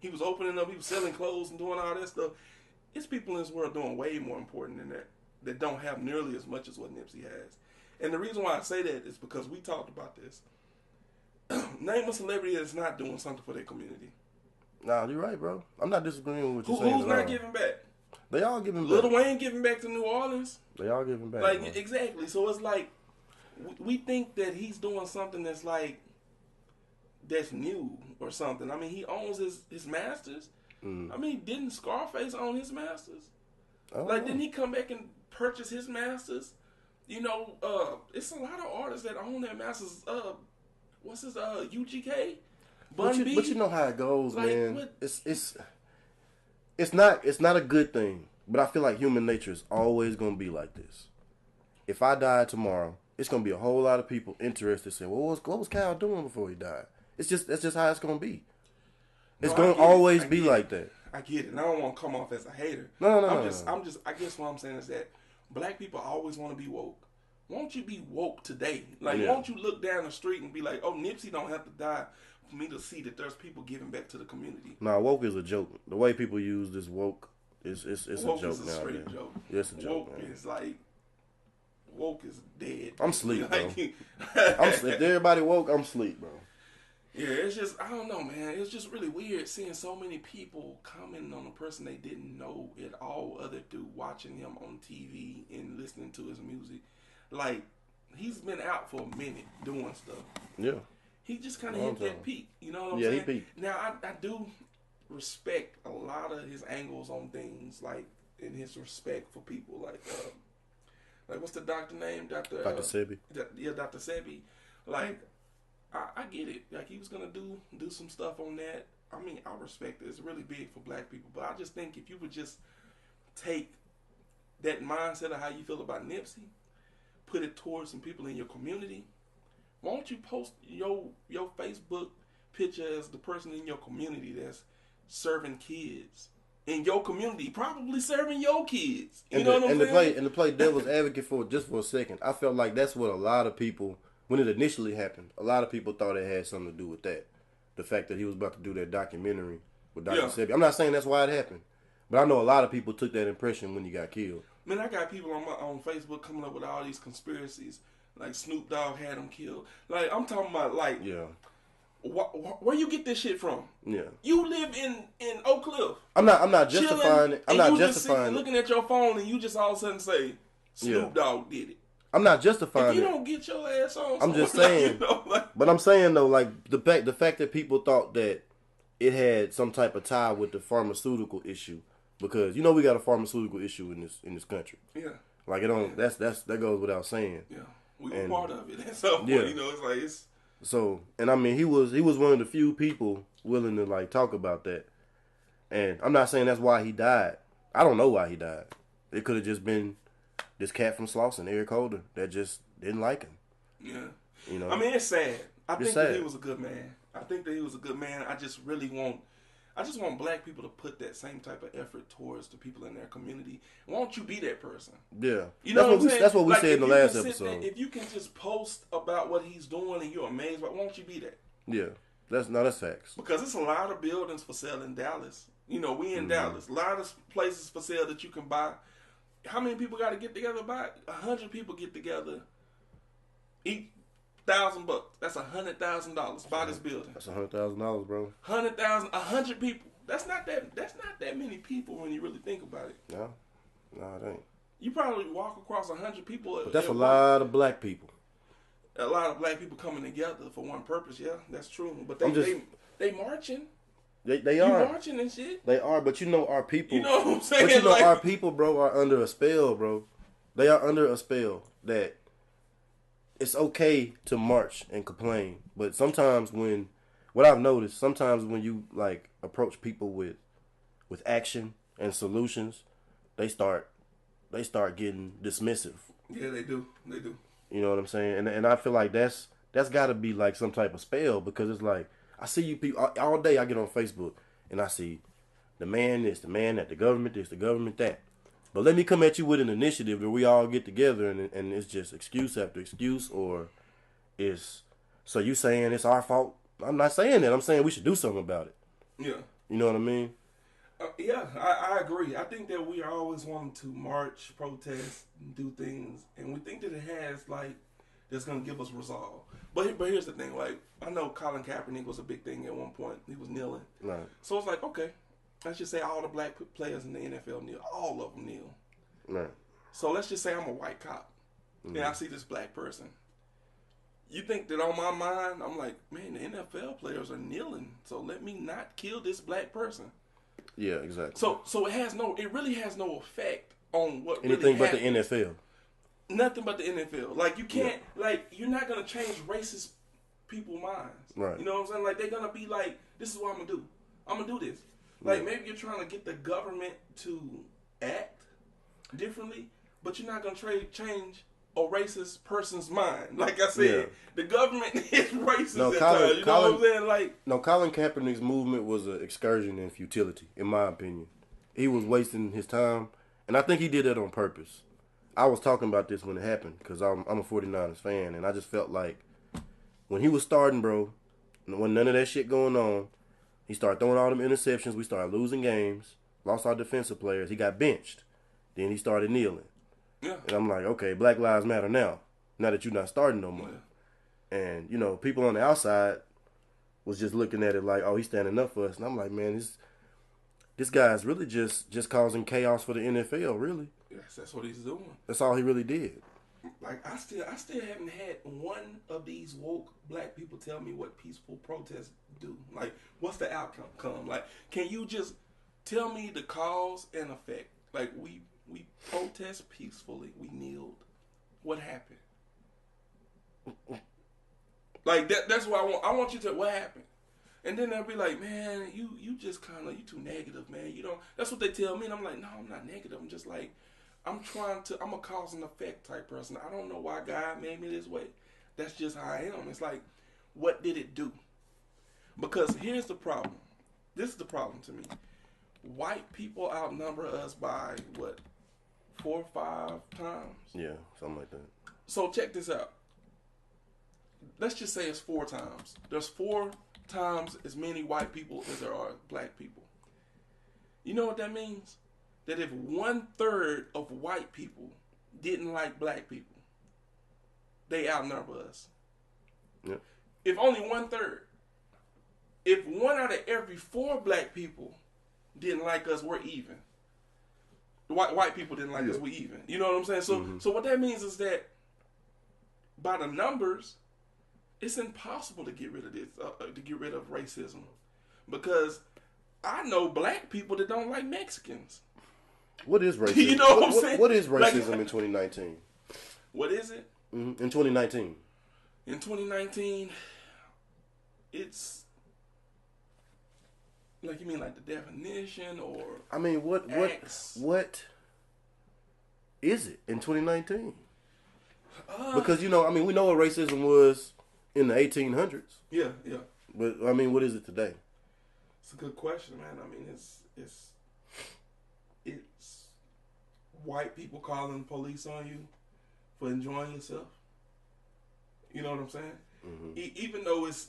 He was opening up. He was selling clothes and doing all that stuff. It's people in this world doing way more important than that don't have nearly as much as what Nipsey has. And the reason why I say that is because we talked about this. Name a celebrity that's not doing something for their community. Nah, you're right, bro. I'm not disagreeing with what you're saying. Who's not giving back? They all giving back. Lil Wayne giving back to New Orleans. They all giving back. Like, bro. exactly. So it's like, we think that he's doing something that's like, that's new or something. I mean, he owns his masters. I mean, didn't Scarface own his masters? Like, didn't he come back and purchase his masters? You know, it's a lot of artists that own their masters. What's his UGK? But you know how it goes, like, man. What? It's not a good thing. But I feel like human nature is always gonna be like this. If I die tomorrow, it's gonna be a whole lot of people interested saying, well, what was Cal doing before he died? That's just how it's gonna be. It's gonna always be like that. I get it. And I don't want to come off as a hater. No. I guess what I'm saying is that black people always want to be woke. Won't you be woke today? Like, won't you look down the street and be like, oh, Nipsey don't have to die for me to see that there's people giving back to the community. Nah, woke is a joke. The way people use this woke, it's a joke now. Woke is a straight joke. Yeah, it's a joke, woke man. Is like, woke is dead. I'm sleep, bro. If everybody woke, I'm sleep, bro. Yeah, it's just, I don't know, man. It's just really weird seeing so many people commenting on a person they didn't know at all other through watching him on TV and listening to his music. Like, he's been out for a minute doing stuff. Yeah. He just kind of hit that peak. You know what I'm saying? Yeah, he peaked. Now, I do respect a lot of his angles on things, like, in his respect for people. Like what's the doctor name? Dr. Sebi. Yeah, Dr. Sebi. Like, I get it. Like, he was going to do some stuff on that. I mean, I respect it. It's really big for black people. But I just think if you would just take that mindset of how you feel about Nipsey, put it towards some people in your community, won't you post your Facebook picture as the person in your community that's serving kids in your community, probably serving your kids. You know what I'm saying? And to play devil's advocate for a second, I felt like that's what a lot of people, when it initially happened, a lot of people thought it had something to do with that. The fact that he was about to do that documentary with Dr. Sebi. I'm not saying that's why it happened, but I know a lot of people took that impression when he got killed. Man, I got people on Facebook coming up with all these conspiracies. Like, Snoop Dogg had him killed. Like, I'm talking about, like, where you get this shit from? Yeah. You live in Oak Cliff. I'm not justifying it. I'm not justifying it. Looking at your phone and you just all of a sudden say, Snoop Dogg did it. I'm not justifying it. If you don't get your ass on, I'm just saying. But I'm saying, though, like, the fact that people thought that it had some type of tie with the pharmaceutical issue, because you know we got a pharmaceutical issue in this country. Yeah. Like, it don't. That goes without saying. Yeah. We were part of it at some point. You know, it's like it's. So, and I mean, he was one of the few people willing to, like, talk about that. And I'm not saying that's why he died. I don't know why he died. It could have just been this cat from Slauson, Eric Holder, that just didn't like him. Yeah. You know. I mean, it's sad. I think that he was a good man. I just want black people to put that same type of effort towards the people in their community. Won't you be that person? Yeah. You know what I'm saying? That's what we said in the last episode. If you can just post about what he's doing and you're amazed by it, won't you be that? Yeah. That's facts. Because it's a lot of buildings for sale in Dallas. You know, we in Dallas. A lot of places for sale that you can buy. How many people got to get together? 100 people get together. Each $1,000. That's $100,000. Buy this building. That's $100,000, bro. 100 people. That's not that many people when you really think about it. No, it ain't. You probably walk across 100 people. But that's a lot of black people. A lot of black people coming together for one purpose. Yeah, that's true. But they marching. They are marching and shit. They are, but you know our people. You know what I'm saying? But you know our people, bro, are under a spell, bro. They are under a spell that it's okay to march and complain, but sometimes what I've noticed, sometimes when you, like, approach people with action and solutions, they start getting dismissive. Yeah, they do. You know what I'm saying? And I feel like that's got to be like some type of spell, because it's like, I see you people all day. I get on Facebook and I see the man this, the man that, the government this, the government that. But let me come at you with an initiative where we all get together and it's just excuse after excuse, or so you saying it's our fault? I'm not saying that. I'm saying we should do something about it. Yeah. You know what I mean? Yeah, I agree. I think that we are always wanting to march, protest, and do things, and we think that it has like that's gonna give us resolve. But here's the thing, like I know Colin Kaepernick was a big thing at one point. He was kneeling, right? So it's like, okay, let's just say all the black players in the NFL kneel, all of them kneel, right? So let's just say I'm a white cop, and I see this black person. You think that on my mind, I'm like, man, the NFL players are kneeling, so let me not kill this black person. Yeah, exactly. So it really has no effect on what anything really but happens. the NFL. Nothing but the NFL. Like you can't, like you're not gonna change racist people's minds. Right. You know what I'm saying? Like they're gonna be like, this is what I'm gonna do. I'm gonna do this. Like maybe you're trying to get the government to act differently, but you're not gonna change a racist person's mind. Like I said, the government is racist at times. You know what I'm saying? Like Colin Kaepernick's movement was an excursion in futility, in my opinion. He was wasting his time, and I think he did that on purpose. I was talking about this when it happened because I'm a 49ers fan, and I just felt like when he was starting, bro, when none of that shit going on, he started throwing all them interceptions. We started losing games, lost our defensive players. He got benched. Then he started kneeling. Yeah. And I'm like, okay, Black Lives Matter now that you're not starting no more. Yeah. And, you know, people on the outside was just looking at it like, oh, he's standing up for us. And I'm like, man, this guy's really just causing chaos for the NFL, really. Yes, that's what he's doing. That's all he really did. Like, I still haven't had one of these woke black people tell me what peaceful protests do. Like, what's the outcome? Like, can you just tell me the cause and effect? Like, we protest peacefully. We kneeled. What happened? Like that's what I want you to. What happened? And then they'll be like, man, you just kind of you too negative, man. You know that's what they tell me, and I'm like, no, I'm not negative. I'm just like, I'm a cause and effect type person. I don't know why God made me this way. That's just how I am. It's like, what did it do? Because here's the problem. This is the problem to me. White people outnumber us by what? 4 or 5 times? Yeah, something like that. So check this out. Let's just say it's 4 times. There's 4 times as many white people as there are black people. You know what that means? That if 1/3 of white people didn't like black people, they outnumber us. Yep. If only 1/3. If 1 out of every 4 black people didn't like us, we're even. White people didn't like us, we even. You know what I'm saying? So so what that means is that by the numbers, it's impossible to get rid of this, to get rid of racism, because I know black people that don't like Mexicans. What is racism? You know what I'm saying? What is racism in 2019? What is it? In 2019. In 2019, it's like, you mean like the definition, or I mean what is it in 2019? Because, you know, I mean, we know what racism was in the 1800s. Yeah. But I mean, what is it today? It's a good question, man. I mean, it's white people calling the police on you for enjoying yourself. You know what I'm saying? Mm-hmm. Even though it's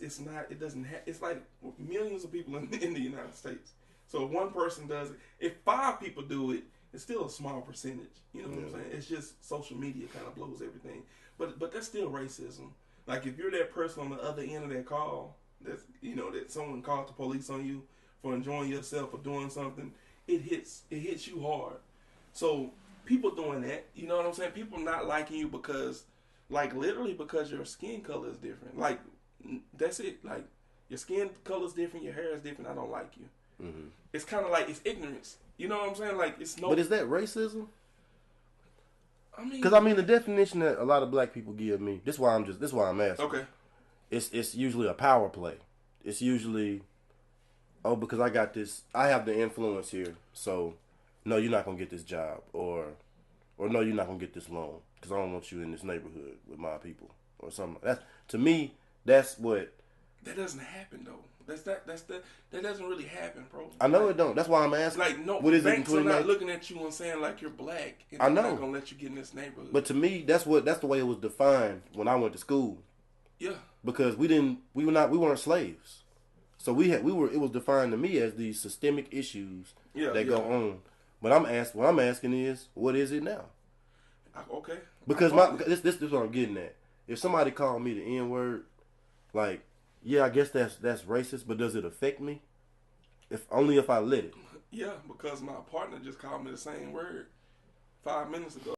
like millions of people in the United States. So if one person does it, if 5 people do it, it's still a small percentage. You know what I'm saying? It's just social media kind of blows everything. But that's still racism. Like, if you're that person on the other end of that call, that's, you know, that someone called the police on you for enjoying yourself or doing something, it hits you hard. So people doing that, you know what I'm saying? People not liking you because, like, literally because your skin color is different. Like, that's it. Like, your skin color is different, your hair is different, I don't like you. Mm-hmm. It's kind of like, it's ignorance. You know what I'm saying? Like, it's no. But is that racism? I mean, because I mean, the definition that a lot of black people give me. This is why I'm asking. Okay. It's usually a power play. It's usually, oh, because I got this, I have the influence here, so no, you're not gonna get this job, or no, you're not gonna get this loan because I don't want you in this neighborhood with my people, or something. That's, to me, that's what. That doesn't happen though. That doesn't really happen, bro. I know it don't. That's why I'm asking. Like, no, what is banks it in are not looking at you and saying like you're black. And I know. They're not gonna let you get in this neighborhood. But to me, that's the way it was defined when I went to school. Yeah. Because we weren't slaves. So it was defined to me as these systemic issues that go on. But what I'm asking is, what is it now? Okay. Because this is what I'm getting at. If somebody called me the N-word, like, yeah, I guess that's racist, but does it affect me? If I let it. Yeah, because my partner just called me the same word 5 minutes ago.